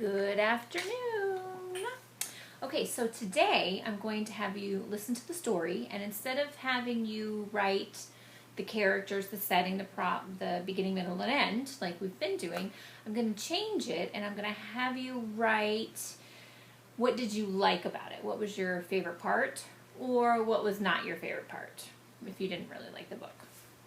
Good afternoon. Okay, so today I'm going to have you listen to the story, and instead of having you write the characters, the setting, the prop, the beginning, middle, and end, like we've been doing, I'm going to change it, and I'm going to have you write what did you like about it? What was your favorite part, or what was not your favorite part, if you didn't really like the book.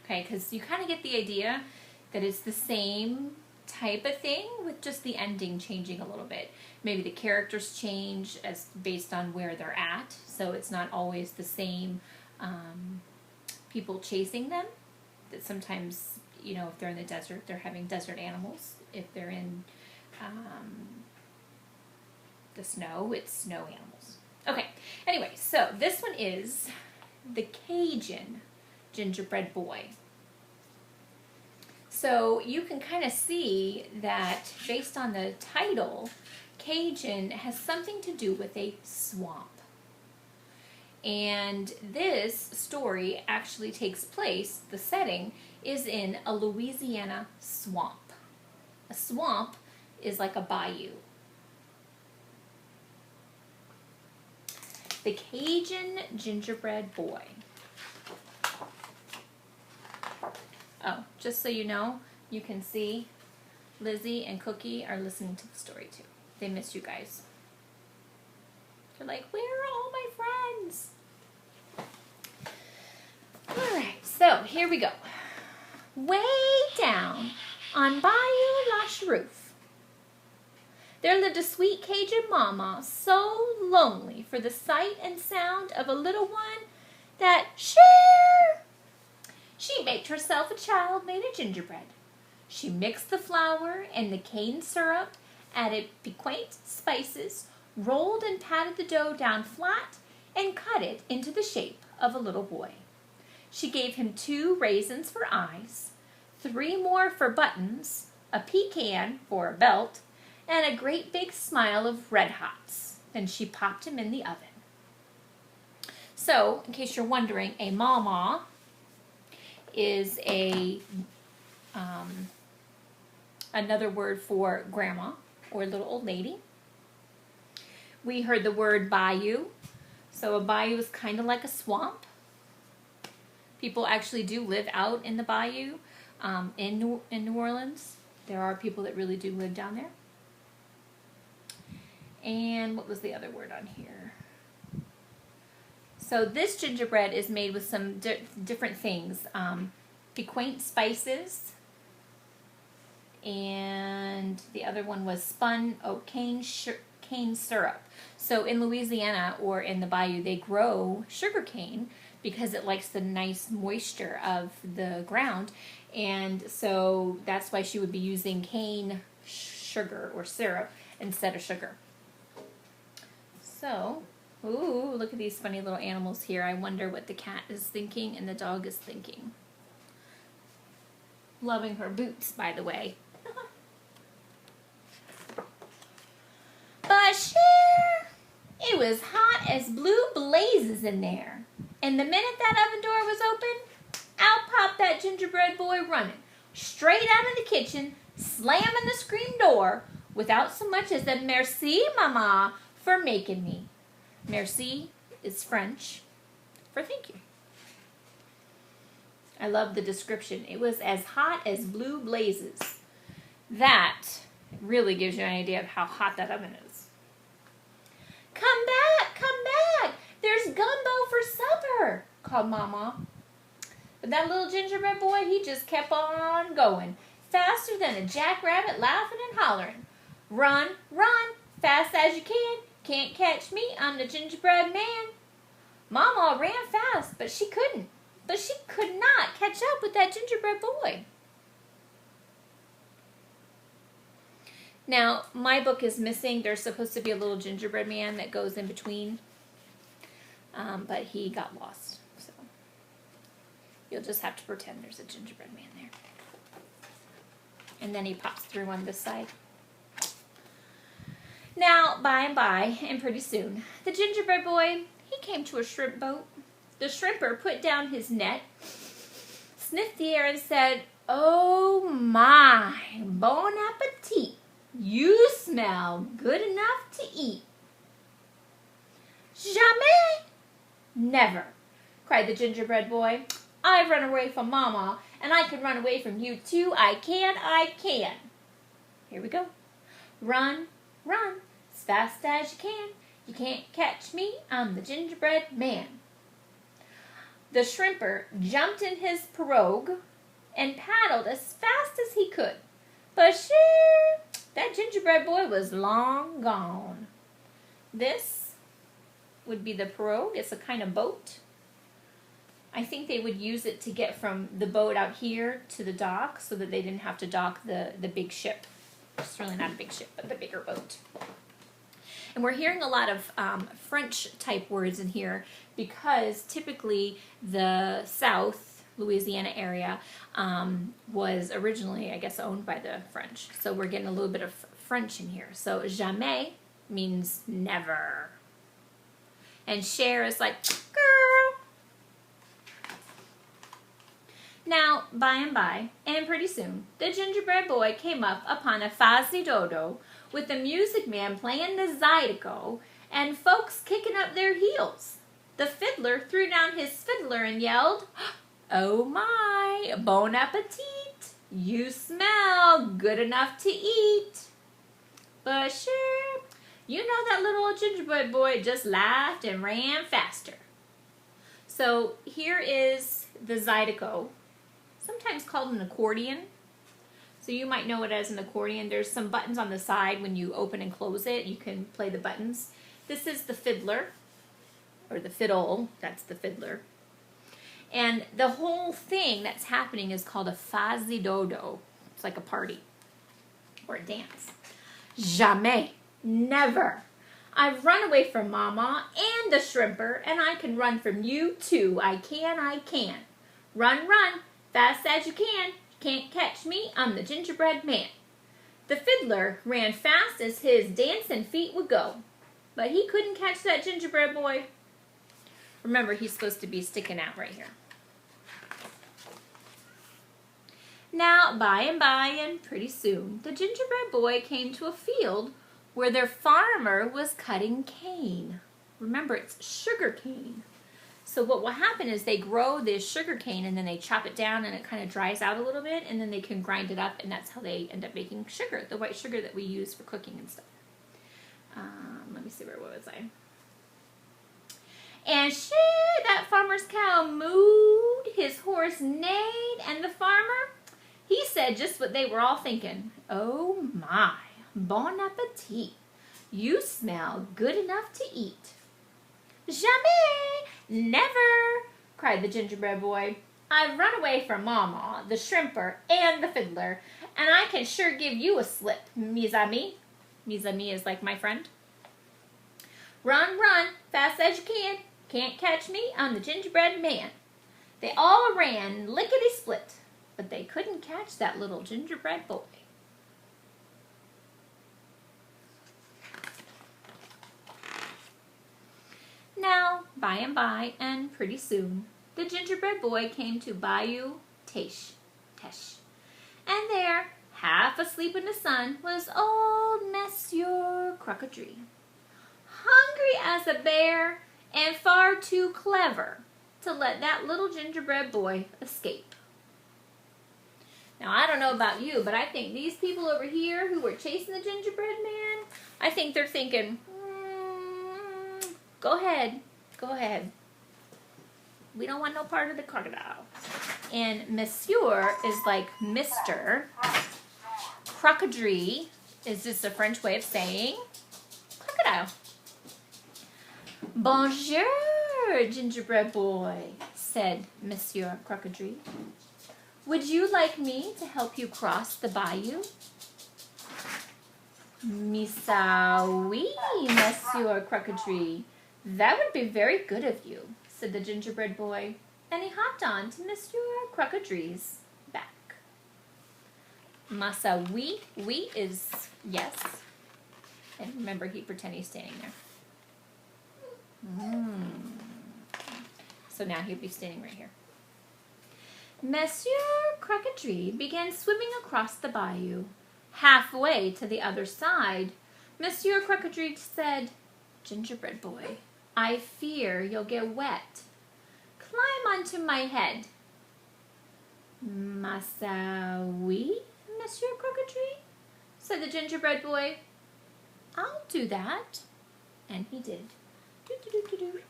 Okay, because you kind of get the idea that it's the same type of thing with just the ending changing a little bit. Maybe the characters change as based on where they're at, so it's not always the same people chasing them. That sometimes, you know, if they're in the desert, they're having desert animals. If they're in the snow, it's snow animals. Okay, anyway, so this one is the Cajun Gingerbread Boy. So you can kind of see that based on the title, Cajun has something to do with a swamp. And this story actually takes place, the setting is in a Louisiana swamp. A swamp is like a bayou. The Cajun Gingerbread Boy. Oh, just so you know, you can see Lizzie and Cookie are listening to the story too. They miss you guys. They're like, where are all my friends? Alright, so here we go. Way down on Bayou La Roof, there lived a sweet Cajun mama, so lonely for the sight and sound of a little one that she baked herself a child made of gingerbread. She mixed the flour and the cane syrup, added piquant spices, rolled and patted the dough down flat, and cut it into the shape of a little boy. She gave him 2 raisins for eyes, 3 more for buttons, a pecan for a belt, and a great big smile of Red Hots. Then she popped him in the oven. So, in case you're wondering, a mama is another word for grandma or little old lady. We heard the word bayou. So a bayou is kind of like a swamp. People actually do live out in the bayou in New Orleans. There are people that really do live down there. And what was the other word on here? So this gingerbread is made with some different things. Piquant spices, and the other one was spun cane syrup. So in Louisiana or in the bayou, they grow sugar cane because it likes the nice moisture of the ground, and so that's why she would be using cane sugar or syrup instead of sugar. So, ooh, look at these funny little animals here. I wonder what the cat is thinking and the dog is thinking. Loving her boots, by the way. But it was hot as blue blazes in there. And the minute that oven door was open, out popped that gingerbread boy running, straight out of the kitchen, slamming the screen door, without so much as a merci, mama, for making me. Merci is French for thank you. I love the description. It was as hot as blue blazes. That really gives you an idea of how hot that oven is. Come back, come back. There's gumbo for supper, called Mama. But that little gingerbread boy, he just kept on going, faster than a jackrabbit, laughing and hollering. Run, run, fast as you can. Can't catch me, I'm the gingerbread man. Mama ran fast, but she couldn't. But she could not catch up with that gingerbread boy. Now, my book is missing. There's supposed to be a little gingerbread man that goes in between. But he got lost. So you'll just have to pretend there's a gingerbread man there. And then he pops through on this side. Now, by and by, and pretty soon, the gingerbread boy, he came to a shrimp boat. The shrimper put down his net, sniffed the air, and said, "Oh my, bon appetit." You smell good enough to eat. Jamais! Never, cried the gingerbread boy. I've run away from Mama, and I can run away from you too. I can. Here we go. Run, run, as fast as you can. You can't catch me, I'm the gingerbread man. The shrimper jumped in his pirogue and paddled as fast as he could. But sure, that gingerbread boy was long gone. This would be the pirogue. It's a kind of boat. I think they would use it to get from the boat out here to the dock so that they didn't have to dock the big ship. It's really not a big ship, but the bigger boat. And we're hearing a lot of French type words in here because typically the South Louisiana area was originally, I guess, owned by the French. So we're getting a little bit of French in here. So jamais means never. And cher is like, girl. Now, by and by, and pretty soon, the gingerbread boy came up upon a fuzzy dodo with the music man playing the zydeco and folks kicking up their heels. The fiddler threw down his fiddler and yelled, oh my, bon appetit, you smell good enough to eat. But sure, you know that little old gingerbread boy just laughed and ran faster. So here is the zydeco, sometimes called an accordion. So you might know it as an accordion. There's some buttons on the side when you open and close it. You can play the buttons. This is the fiddler, or the fiddle. That's the fiddler. And the whole thing that's happening is called a fuzzy dodo. It's like a party or a dance. Jamais, never. I've run away from Mama and the shrimper, and I can run from you too. I can. Run, run, fast as you can. Can't catch me, I'm the gingerbread man. The fiddler ran fast as his dancing feet would go, but he couldn't catch that gingerbread boy. Remember, he's supposed to be sticking out right here. Now, by and pretty soon, the gingerbread boy came to a field where their farmer was cutting cane. Remember, it's sugar cane. So what will happen is they grow this sugar cane and then they chop it down and it kind of dries out a little bit and then they can grind it up and that's how they end up making sugar, the white sugar that we use for cooking and stuff. Let me see, what was I? And sure, that farmer's cow mooed, his horse neighed, and the farmer, he said just what they were all thinking. Oh my, bon appetit. You smell good enough to eat. Jamais, never, cried the gingerbread boy. I've run away from Mama, the shrimper, and the fiddler, and I can sure give you a slip, mes amis. Mes amis is like my friend. Run, run, fast as you can. Can't catch me, I'm the gingerbread man. They all ran lickety-split, but they couldn't catch that little gingerbread boy. Now, by and pretty soon, the gingerbread boy came to Bayou Teche. And there, half asleep in the sun, was old Monsieur Crocodile, hungry as a bear and far too clever to let that little gingerbread boy escape. Now, I don't know about you, but I think these people over here who were chasing the gingerbread man, I think they're thinking, go ahead. We don't want no part of the crocodile. And Monsieur is like Mr. Crocodile is just a French way of saying crocodile. Bonjour, gingerbread boy, said Monsieur Crocodile. Would you like me to help you cross the bayou? Missa oui, Monsieur Crocodile. That would be very good of you, said the gingerbread boy, and he hopped on to Monsieur Crocodile's back. Massa oui is yes. And remember, he pretend he's standing there. So now he'll be standing right here. Monsieur Crocodile began swimming across the bayou. Halfway to the other side, Monsieur Croquetree said, "Gingerbread Boy, I fear you'll get wet. Climb onto my head." "Massa oui, Monsieur Croquetree," said the gingerbread boy. "I'll do that." And he did. Do.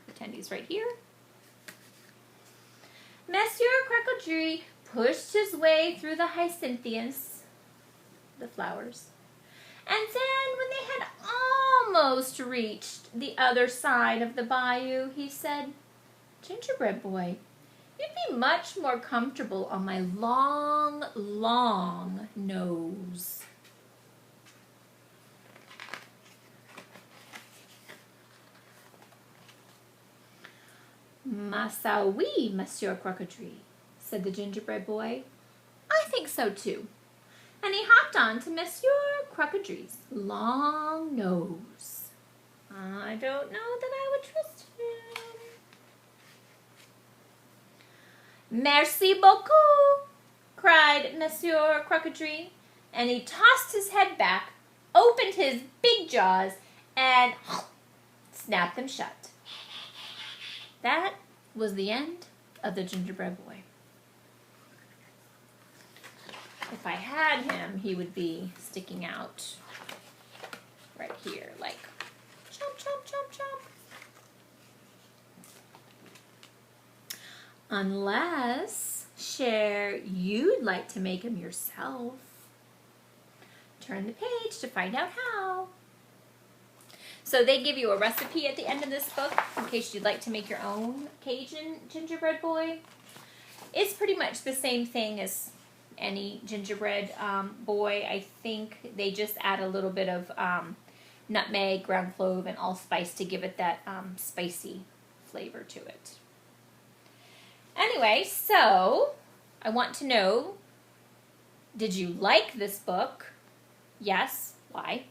Pretend he's right here. Monsieur Croquetree pushed his way through the hyacinthus, the flowers, and then when they had almost reached the other side of the bayou, he said, "Gingerbread Boy, you'd be much more comfortable on my long, long nose." "Massa oui, Monsieur Croquetree," said the gingerbread boy. "I think so too." And he hopped on to Monsieur Croquetree's long nose. I don't know that I would trust him. "Merci beaucoup," cried Monsieur Croquetree, and he tossed his head back, opened his big jaws, and snapped them shut. That was the end of the gingerbread boy. If I had him, he would be sticking out right here, like chomp, chomp, chomp, chomp. Unless, Cher, you'd like to make him yourself. Turn the page to find out how. So they give you a recipe at the end of this book in case you'd like to make your own Cajun gingerbread boy. It's pretty much the same thing as any gingerbread boy. I think they just add a little bit of nutmeg, ground clove, and allspice to give it that spicy flavor to it. Anyway, so I want to know, did you like this book? Yes. Why?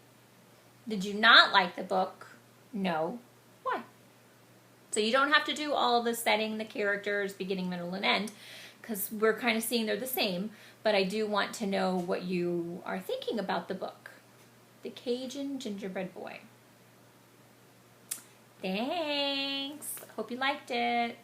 Did you not like the book? No. Why? So you don't have to do all the setting, the characters, beginning, middle, and end, because we're kind of seeing they're the same, but I do want to know what you are thinking about the book, The Cajun Gingerbread Boy. Thanks. Hope you liked it.